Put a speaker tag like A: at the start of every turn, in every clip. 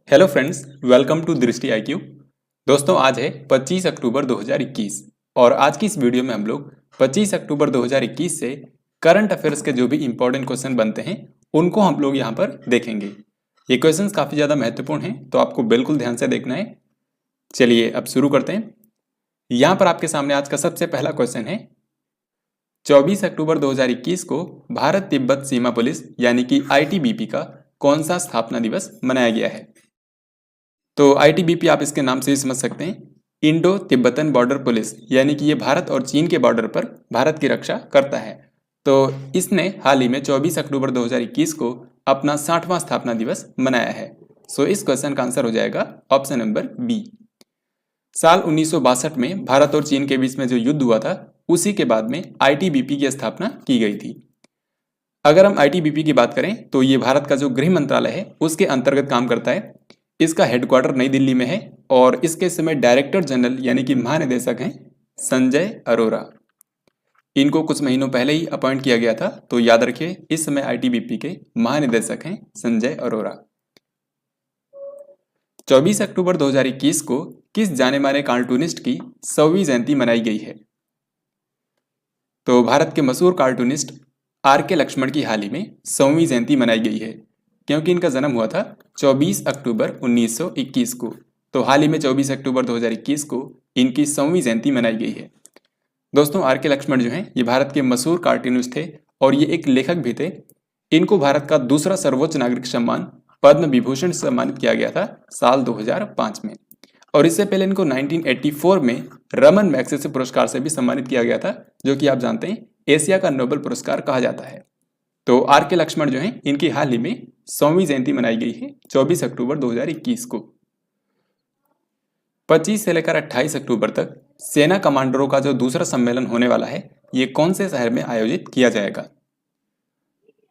A: Hello friends, welcome to दृष्टि IQ. दोस्तों, आज है 25 अक्टूबर 2021 और आज की इस वीडियो में हम लोग 25 अक्टूबर 2021 से करंट अफेयर्स के जो भी इंपॉर्टेंट क्वेश्चन बनते हैं उनको हम लोग यहाँ पर देखेंगे। ये क्वेश्चंस काफ़ी ज़्यादा महत्वपूर्ण हैं, तो आपको बिल्कुल ध्यान से देखना है। चलिए अब शुरू करते हैं। यहाँ पर आपके सामने आज का सबसे पहला क्वेश्चन है, 24 अक्टूबर 2021 को भारत तिब्बत सीमा पुलिस यानी कि ITBP का कौन सा स्थापना दिवस मनाया गया है? तो ITBP आप इसके नाम से ही समझ सकते हैं, इंडो तिब्बतन बॉर्डर पुलिस, यानी कि ये भारत और चीन के बॉर्डर पर भारत की रक्षा करता है। तो इसने हाल ही में 24 अक्टूबर 2021 को अपना 60वां स्थापना दिवस मनाया है। सो इस क्वेश्चन का आंसर हो जाएगा ऑप्शन नंबर बी। साल 1962 में भारत और चीन के बीच में जो युद्ध हुआ था उसी के बाद में ITBP की स्थापना की गई थी। अगर हम ITBP की बात करें तो ये भारत का जो गृह मंत्रालय है उसके अंतर्गत काम करता है। इसका हेडक्वार्टर नई दिल्ली में है और इसके समय डायरेक्टर जनरल यानी कि महानिदेशक हैं संजय अरोरा। इनको कुछ महीनों पहले ही अपॉइंट किया गया था, तो याद रखिए इस समय ITBP के महानिदेशक हैं संजय अरोरा। 24 अक्टूबर 2021 को किस जाने माने कार्टूनिस्ट की 100वीं जयंती मनाई गई है? तो भारत के मशहूर कार्टूनिस्ट RK लक्ष्मण की हाल ही में 100वीं जयंती मनाई गई है, क्योंकि इनका जन्म हुआ था 24 अक्टूबर 1921 को। तो हाल ही में 24 अक्टूबर 2021 को इनकी 100वीं जयंती मनाई गई है। दोस्तों, RK लक्ष्मण जो हैं ये भारत के मशहूर कार्टूनिस्ट थे और ये एक लेखक भी थे। इनको भारत का दूसरा सर्वोच्च नागरिक सम्मान पद्म विभूषण से सम्मानित किया गया था साल 2005 में, और इससे पहले इनको 1984 में रमन मैग्सेसे पुरस्कार से भी सम्मानित किया गया था, जो कि आप जानते हैं एशिया का नोबेल पुरस्कार कहा जाता है। तो RK लक्ष्मण जो हैं इनकी हाल ही में 100वीं जयंती मनाई गई है 24 अक्टूबर 2021 को। 25 से लेकर 28 अक्टूबर तक सेना कमांडरों का जो दूसरा सम्मेलन होने वाला है ये कौन से शहर में आयोजित किया जाएगा?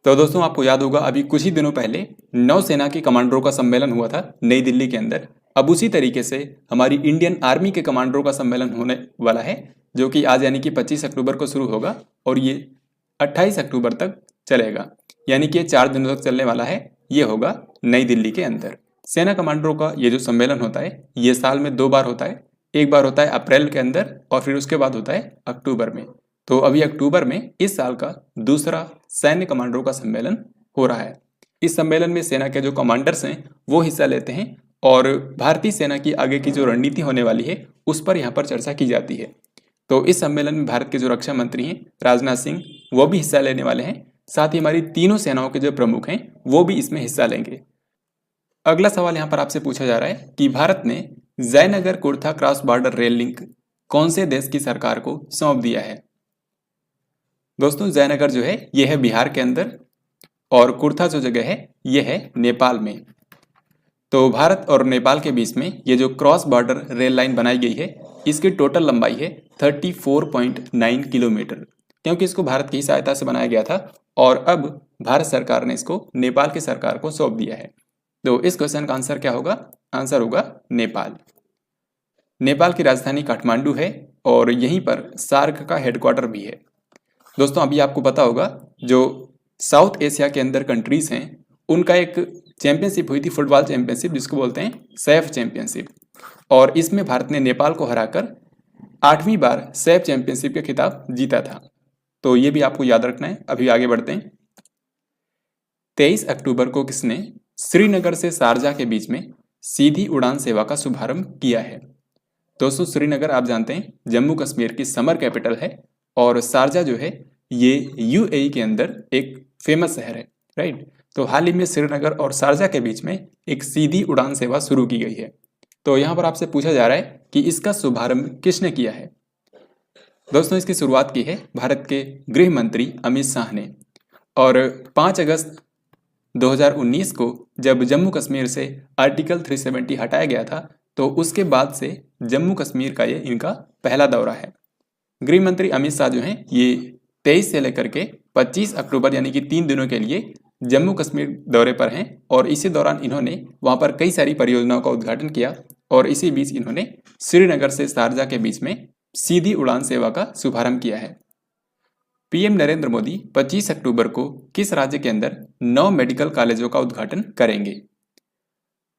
A: तो दोस्तों, आपको याद होगा अभी कुछ ही दिनों पहले नौसेना के कमांडरों का सम्मेलन हुआ था नई दिल्ली के अंदर। अब उसी तरीके से हमारी इंडियन आर्मी के कमांडरों का सम्मेलन होने वाला है, जो कि आज यानी कि 25 अक्टूबर को शुरू होगा और ये 28 अक्टूबर तक चलेगा, यानी कि 4 दिनों तक चलने वाला है। ये होगा नई दिल्ली के अंदर। सेना कमांडरों का ये जो सम्मेलन होता है ये साल में 2 बार होता है। एक बार होता है अप्रैल के अंदर और फिर उसके बाद होता है अक्टूबर में। तो अभी अक्टूबर में इस साल का दूसरा सैन्य कमांडरों का सम्मेलन हो रहा है। इस सम्मेलन में सेना के जो कमांडर्स हैं वो हिस्सा लेते हैं और भारतीय सेना की आगे की जो रणनीति होने वाली है उस पर यहाँ पर चर्चा की जाती है। तो इस सम्मेलन में भारत के जो रक्षा मंत्री हैं राजनाथ सिंह वो भी हिस्सा लेने वाले हैं। साथ ही हमारी तीनों सेनाओं के जो प्रमुख हैं वो भी इसमें हिस्सा लेंगे। अगला सवाल यहाँ पर आपसे पूछा जा रहा है कि भारत ने Jaynagar Kurtha cross border rail link कौन से देश की सरकार को सौंप दिया है? दोस्तों, जयनगर जो है ये है बिहार के अंदर और कुर्था जो जगह है ये है नेपाल में। तो भारत और नेपाल के बीच में ये जो क्रॉस बॉर्डर रेल लाइन बनाई गई है इसकी टोटल लंबाई है 34.9 किलोमीटर, क्योंकि इसको भारत की सहायता से बनाया गया था और अब भारत सरकार ने इसको नेपाल की सरकार को सौंप दिया है। तो इस क्वेश्चन का आंसर क्या होगा? आंसर होगा नेपाल। नेपाल की राजधानी काठमांडू है और यहीं पर सार्क का हेडक्वार्टर भी है। दोस्तों, अभी आपको पता होगा जो साउथ एशिया के अंदर कंट्रीज हैं उनका एक चैंपियनशिप हुई थी, फुटबॉल चैंपियनशिप, जिसको बोलते हैं सैफ चैंपियनशिप, और इसमें भारत ने नेपाल को हराकर 8वीं बार सैफ चैंपियनशिप का खिताब जीता था। तो ये भी आपको याद रखना है। अभी आगे बढ़ते हैं। 23 अक्टूबर को किसने श्रीनगर से शारजाह के बीच में सीधी उड़ान सेवा का शुभारंभ किया है? दोस्तों, श्रीनगर आप जानते हैं जम्मू कश्मीर की समर कैपिटल है और शारजाह जो है ये UAE के अंदर एक फेमस शहर है, राइट। तो हाल ही में श्रीनगर और शारजाह के बीच में एक सीधी उड़ान सेवा शुरू की गई है। तो यहाँ पर आपसे पूछा जा रहा है कि इसका शुभारंभ किसने किया है? दोस्तों, इसकी शुरुआत की है भारत के गृह मंत्री अमित शाह ने, और 5 अगस्त 2019 को जब जम्मू कश्मीर से आर्टिकल 370 हटाया गया था तो उसके बाद से जम्मू कश्मीर का ये इनका पहला दौरा है। गृह मंत्री अमित शाह जो हैं ये 23 से लेकर के 25 अक्टूबर यानी कि 3 दिनों के लिए जम्मू कश्मीर दौरे पर हैं और इसी दौरान इन्होंने वहाँ पर कई सारी परियोजनाओं का उद्घाटन किया और इसी बीच इन्होंने श्रीनगर से शारजाह के बीच में सीधी उड़ान सेवा का शुभारंभ किया है। PM नरेंद्र मोदी 25 अक्टूबर को किस राज्य के अंदर 9 मेडिकल कॉलेजों का उद्घाटन करेंगे?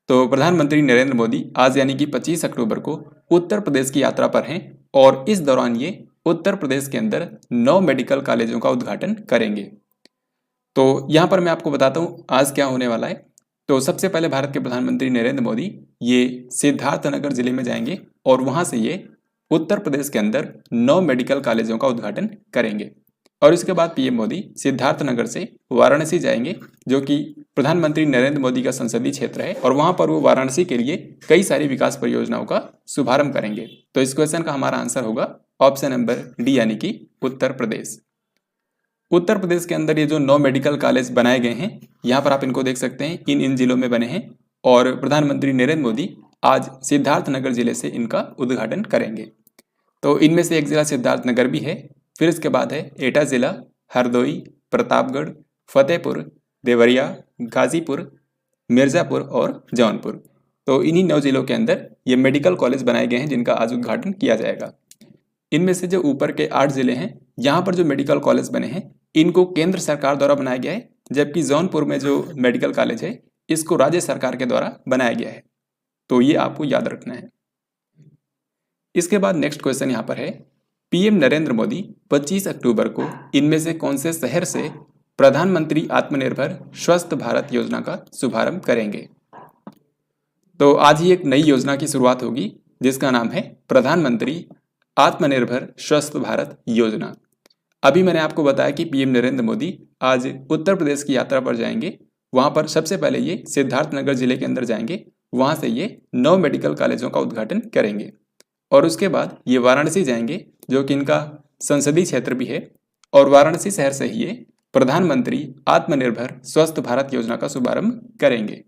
A: तो प्रधानमंत्री नरेंद्र मोदी आज यानी कि 25 अक्टूबर को उत्तर प्रदेश की यात्रा पर हैं और इस दौरान ये उत्तर प्रदेश के अंदर 9 मेडिकल कॉलेजों का उद्घाटन करेंगे। तो यहाँ पर मैं आपको बताता हूँ आज क्या होने वाला है। तो सबसे पहले भारत के प्रधानमंत्री नरेंद्र मोदी ये सिद्धार्थनगर जिले में जाएंगे और वहाँ से ये उत्तर प्रदेश के अंदर 9 मेडिकल कॉलेजों का उद्घाटन करेंगे। और इसके बाद पीएम मोदी सिद्धार्थनगर से वाराणसी जाएंगे, जो कि प्रधानमंत्री नरेंद्र मोदी का संसदीय क्षेत्र है, और वहां पर वो वाराणसी के लिए कई सारी विकास परियोजनाओं का शुभारंभ करेंगे। तो इस क्वेश्चन का हमारा आंसर होगा ऑप्शन नंबर डी यानी कि उत्तर प्रदेश। उत्तर प्रदेश के अंदर ये जो 9 मेडिकल कॉलेज बनाए गए हैं, यहाँ पर आप इनको देख सकते हैं, इन जिलों में बने हैं और प्रधानमंत्री नरेंद्र मोदी आज सिद्धार्थनगर जिले से इनका उद्घाटन करेंगे। तो इनमें से एक जिला सिद्धार्थनगर भी है, फिर इसके बाद है एटा जिला, हरदोई, प्रतापगढ़, फतेहपुर, देवरिया, गाजीपुर, मिर्ज़ापुर और जौनपुर। तो इन्हीं 9 जिलों के अंदर ये मेडिकल कॉलेज बनाए गए हैं जिनका आज उद्घाटन किया जाएगा। इनमें से जो ऊपर के 8 जिले हैं, यहाँ पर जो मेडिकल कॉलेज बने हैं इनको केंद्र सरकार द्वारा बनाया गया है, जबकि जौनपुर में जो मेडिकल कॉलेज है इसको राज्य सरकार के द्वारा बनाया गया है। तो ये आपको याद रखना है। इसके बाद नेक्स्ट क्वेश्चन यहाँ पर है, पीएम नरेंद्र मोदी 25 अक्टूबर को इनमें से कौन से शहर से प्रधानमंत्री आत्मनिर्भर स्वस्थ भारत योजना का शुभारंभ करेंगे। तो आज ही एक नई योजना की शुरुआत होगी जिसका नाम है प्रधानमंत्री आत्मनिर्भर स्वस्थ भारत योजना। अभी मैंने आपको बताया कि पीएम नरेंद्र मोदी आज उत्तर प्रदेश की यात्रा पर जाएंगे। वहां पर सबसे पहले ये सिद्धार्थनगर जिले के अंदर जाएंगे, वहां से ये 9 मेडिकल कॉलेजों का उद्घाटन करेंगे और उसके बाद ये वाराणसी जाएंगे, जो कि इनका संसदीय क्षेत्र भी है, और वाराणसी शहर से ही ये प्रधानमंत्री आत्मनिर्भर स्वस्थ भारत योजना का शुभारंभ करेंगे।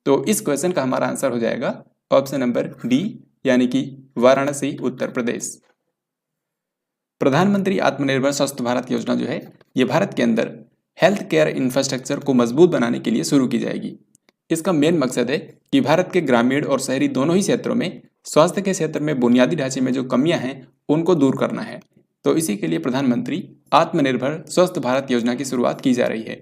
A: तो इस क्वेश्चन का हमारा आंसर हो जाएगा ऑप्शन नंबर डी यानी कि वाराणसी उत्तर प्रदेश। प्रधानमंत्री आत्मनिर्भर स्वस्थ भारत योजना जो है ये भारत के अंदर हेल्थ केयर इंफ्रास्ट्रक्चर को मजबूत बनाने के लिए शुरू की जाएगी। इसका मेन मकसद है कि भारत के ग्रामीण और शहरी दोनों ही क्षेत्रों में स्वास्थ्य के क्षेत्र में बुनियादी ढांचे में जो कमियां हैं उनको दूर करना है। तो इसी के लिए प्रधानमंत्री आत्मनिर्भर स्वस्थ भारत योजना की शुरुआत की जा रही है।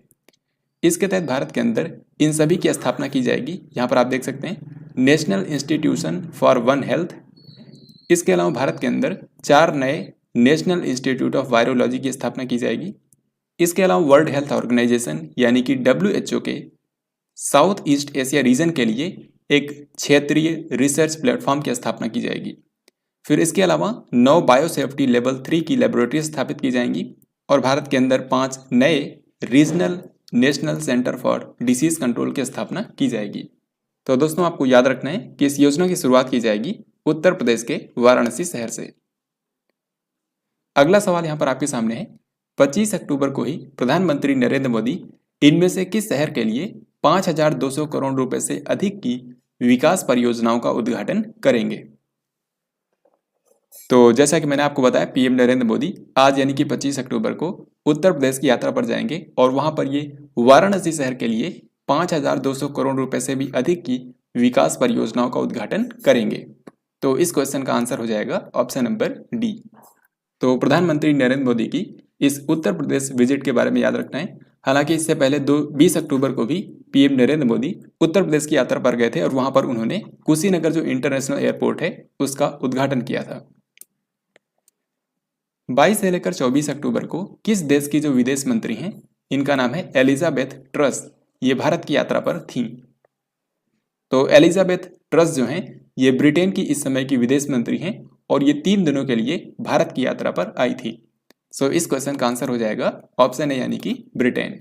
A: इसके तहत भारत के अंदर इन सभी की स्थापना की जाएगी। यहाँ पर आप देख सकते हैं national institution for one health. इसके अलावा भारत के अंदर 4 नए नेशनल इंस्टीट्यूट ऑफ वायरोलॉजी की स्थापना की जाएगी। इसके अलावा वर्ल्ड हेल्थ ऑर्गेनाइजेशन यानी कि WHO के साउथ ईस्ट एशिया रीजन के लिए एक क्षेत्रीय रिसर्च प्लेटफॉर्म की स्थापना की जाएगी। फिर इसके अलावा 9 बायोसेफ्टी लेवल 3 की लेबोरेटरी स्थापित की जाएंगी और भारत के अंदर 5 नए regional national centre for disease control की स्थापना की जाएगी। तो दोस्तों आपको याद रखना है कि इस योजना की शुरुआत की जाएगी उत्तर प्रदेश के वाराणसी शहर से। अगला सवाल यहाँ पर आपके सामने है, 25 अक्टूबर को ही प्रधानमंत्री नरेंद्र मोदी इनमें से किस शहर के लिए 5200 करोड़ रुपए से अधिक की विकास परियोजनाओं का उद्घाटन करेंगे। तो जैसा कि मैंने आपको बताया, पीएम नरेंद्र मोदी आज यानी कि 25 अक्टूबर को उत्तर प्रदेश की यात्रा पर जाएंगे और वहां पर ये वाराणसी शहर के लिए 5200 करोड़ रुपए से भी अधिक की विकास परियोजनाओं का उद्घाटन करेंगे। तो इस क्वेश्चन का आंसर हो जाएगा ऑप्शन नंबर डी। तो प्रधानमंत्री नरेंद्र मोदी की इस उत्तर प्रदेश विजिट के बारे में याद रखना है। हालांकि इससे पहले 20 अक्टूबर को भी पीएम नरेंद्र मोदी उत्तर प्रदेश की यात्रा पर गए थे और वहां पर उन्होंने कुशीनगर जो इंटरनेशनल एयरपोर्ट है उसका उद्घाटन किया था। 22 से लेकर 24 अक्टूबर को किस देश की जो विदेश मंत्री हैं इनका नाम है एलिजाबेथ ट्रस, ये भारत की यात्रा पर थी। तो एलिजाबेथ ट्रस जो हैं ये ब्रिटेन की इस समय की विदेश मंत्री हैं और ये 3 दिनों के लिए भारत की यात्रा पर आई थी। सो इस क्वेश्चन का आंसर हो जाएगा ऑप्शन ए यानी कि ब्रिटेन।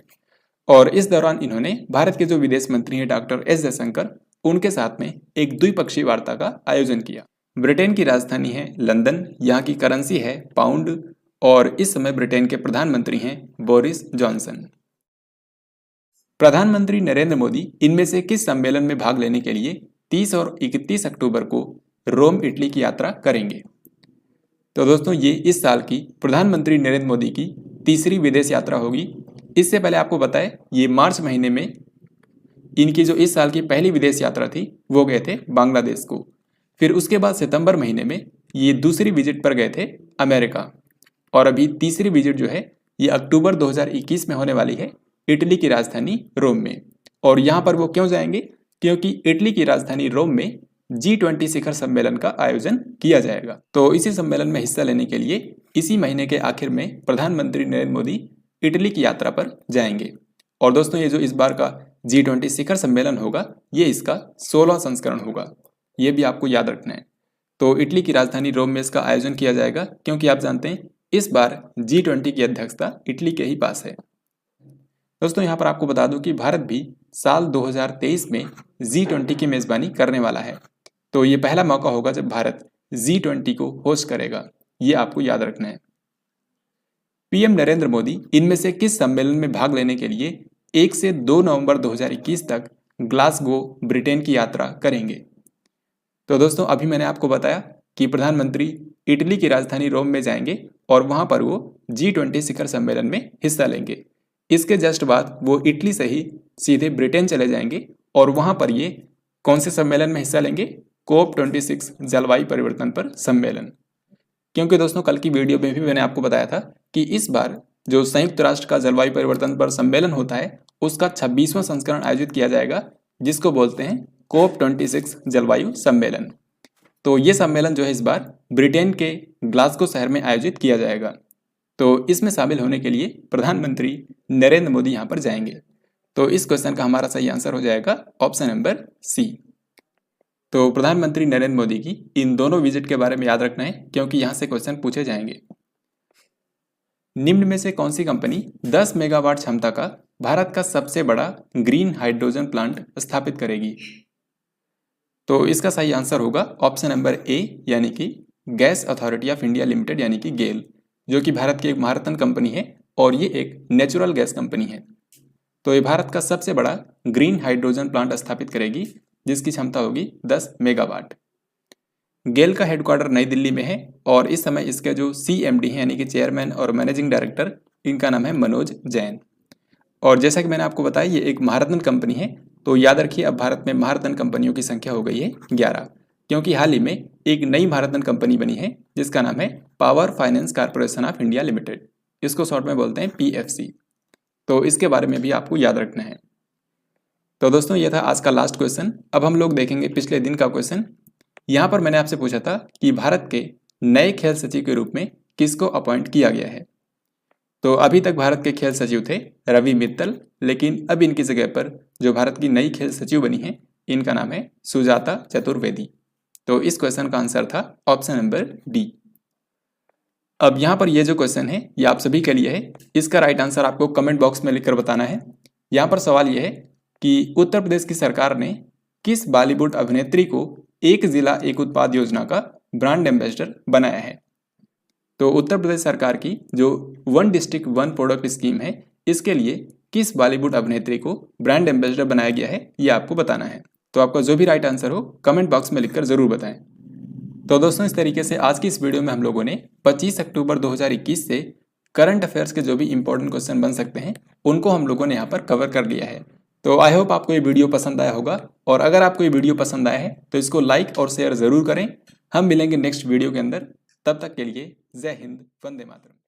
A: और इस दौरान इन्होंने भारत के जो विदेश मंत्री हैं डॉक्टर एस जयशंकर, उनके साथ में एक द्विपक्षीय वार्ता का आयोजन किया। ब्रिटेन की राजधानी है लंदन, यहाँ की करेंसी है पाउंड और इस समय ब्रिटेन के प्रधानमंत्री हैं बोरिस जॉनसन। प्रधानमंत्री नरेंद्र मोदी इनमें से किस सम्मेलन में भाग लेने के लिए 30 और 31 अक्टूबर को रोम इटली की यात्रा करेंगे। तो दोस्तों ये इस साल की प्रधानमंत्री नरेंद्र मोदी की तीसरी विदेश यात्रा होगी। इससे पहले आपको बताएं ये मार्च महीने में इनकी जो इस साल की पहली विदेश यात्रा थी वो गए थे बांग्लादेश को। फिर उसके बाद सितंबर महीने में ये दूसरी विजिट पर गए थे अमेरिका और अभी तीसरी विजिट जो है ये अक्टूबर 2021 में होने वाली है इटली की राजधानी रोम में। और यहाँ पर वो क्यों जाएंगे, क्योंकि इटली की राजधानी रोम में G20 शिखर सम्मेलन का आयोजन किया जाएगा। तो इसी सम्मेलन में हिस्सा लेने के लिए इसी महीने के आखिर में प्रधानमंत्री नरेंद्र मोदी इटली की यात्रा पर जाएंगे। और दोस्तों ये जो इस बार का G20 शिखर सम्मेलन होगा ये इसका 16वां संस्करण होगा, ये भी आपको याद रखना है। तो इटली की राजधानी रोम में इसका आयोजन किया जाएगा क्योंकि आप जानते हैं इस बार G20 की अध्यक्षता इटली के ही पास है। दोस्तों यहाँ पर आपको बता दूं कि भारत भी साल 2023 में G20 की मेजबानी करने वाला है। तो ये पहला मौका होगा जब भारत G20 को होस्ट करेगा, ये आपको याद रखना है। पीएम नरेंद्र मोदी इनमें से किस सम्मेलन में भाग लेने के लिए 1 से 2 नवंबर 2021 तक ग्लासगो ब्रिटेन की यात्रा करेंगे? तो दोस्तों अभी मैंने आपको बताया कि प्रधानमंत्री इटली की राजधानी रोम में जाएंगे और वहां पर वो G20 शिखर सम्मेलन में हिस्सा लेंगे। इसके जस्ट बाद वो इटली से ही सीधे ब्रिटेन चले जाएंगे और वहां पर ये कौन से सम्मेलन में हिस्सा लेंगे? COP26 जलवायु परिवर्तन पर सम्मेलन। क्योंकि दोस्तों कल की वीडियो में भी मैंने आपको बताया था कि इस बार जो संयुक्त राष्ट्र का जलवायु परिवर्तन पर सम्मेलन होता है उसका 26वां संस्करण आयोजित किया जाएगा, जिसको बोलते हैं COP26 जलवायु सम्मेलन। तो ये सम्मेलन जो है इस बार ब्रिटेन के ग्लासगो शहर में आयोजित किया जाएगा। तो इसमें शामिल होने के लिए प्रधानमंत्री नरेंद्र मोदी यहाँ पर जाएंगे। तो इस क्वेश्चन का हमारा सही आंसर हो जाएगा ऑप्शन नंबर सी। तो प्रधानमंत्री नरेंद्र मोदी की इन दोनों विजिट के बारे में याद रखना है क्योंकि यहाँ से क्वेश्चन पूछे जाएंगे। निम्न में से कौन सी कंपनी 10 मेगावाट क्षमता का भारत का सबसे बड़ा ग्रीन हाइड्रोजन प्लांट स्थापित करेगी? तो इसका सही आंसर होगा ऑप्शन नंबर ए यानी कि gas authority of India limited यानी कि गेल, जो कि भारत की एक महारत्न कंपनी है और ये एक नेचुरल गैस कंपनी है। तो ये भारत का सबसे बड़ा ग्रीन हाइड्रोजन प्लांट स्थापित करेगी जिसकी क्षमता होगी 10 मेगावाट। गेल का हेडक्वार्टर नई दिल्ली में है और इस समय इसके जो CMD हैं यानी कि चेयरमैन और मैनेजिंग डायरेक्टर, इनका नाम है मनोज जैन। और जैसा कि मैंने आपको बताया ये एक महारत्न कंपनी है। तो याद रखिए अब भारत में महारत्न कंपनियों की संख्या हो गई है 11, क्योंकि हाल ही में एक नई महारत्न कंपनी बनी है जिसका नाम है power finance corporation of India limited, इसको शॉर्ट में बोलते हैं PFC। तो इसके बारे में भी आपको याद रखना है। तो दोस्तों ये था आज का लास्ट क्वेश्चन। अब हम लोग देखेंगे पिछले दिन का क्वेश्चन। यहाँ पर मैंने आपसे पूछा था कि भारत के नए खेल सचिव के रूप में किसको अपॉइंट किया गया है? तो अभी तक भारत के खेल सचिव थे रवि मित्तल, लेकिन अब इनकी जगह पर जो भारत की नई खेल सचिव बनी है इनका नाम है सुजाता चतुर्वेदी। तो इस क्वेश्चन का आंसर था ऑप्शन नंबर डी। अब यहाँ पर ये जो क्वेश्चन है ये आप सभी के लिए है, इसका राइट आंसर आपको कमेंट बॉक्स में लिखकर बताना है। यहाँ पर सवाल ये है कि उत्तर प्रदेश की सरकार ने किस बॉलीवुड अभिनेत्री को एक जिला एक उत्पाद योजना का ब्रांड एम्बेसडर बनाया है? तो उत्तर प्रदेश सरकार की जो 1 डिस्ट्रिक्ट 1 प्रोडक्ट स्कीम है इसके लिए किस बॉलीवुड अभिनेत्री को ब्रांड एम्बेसडर बनाया गया है ये आपको बताना है। तो आपका जो भी राइट आंसर हो कमेंट बॉक्स में लिखकर जरूर बताएं। तो दोस्तों इस तरीके से आज की इस वीडियो में हम लोगों ने 25 अक्टूबर 2021 से करंट अफेयर्स के जो भी इंपॉर्टेंट क्वेश्चन बन सकते हैं उनको हम लोगों ने यहाँ पर कवर कर लिया है। तो आई होप आपको ये वीडियो पसंद आया होगा, और अगर आपको ये वीडियो पसंद आया है तो इसको लाइक और शेयर जरूर करें। हम मिलेंगे नेक्स्ट वीडियो के अंदर, तब तक के लिए जय हिंद, वंदे मातरम।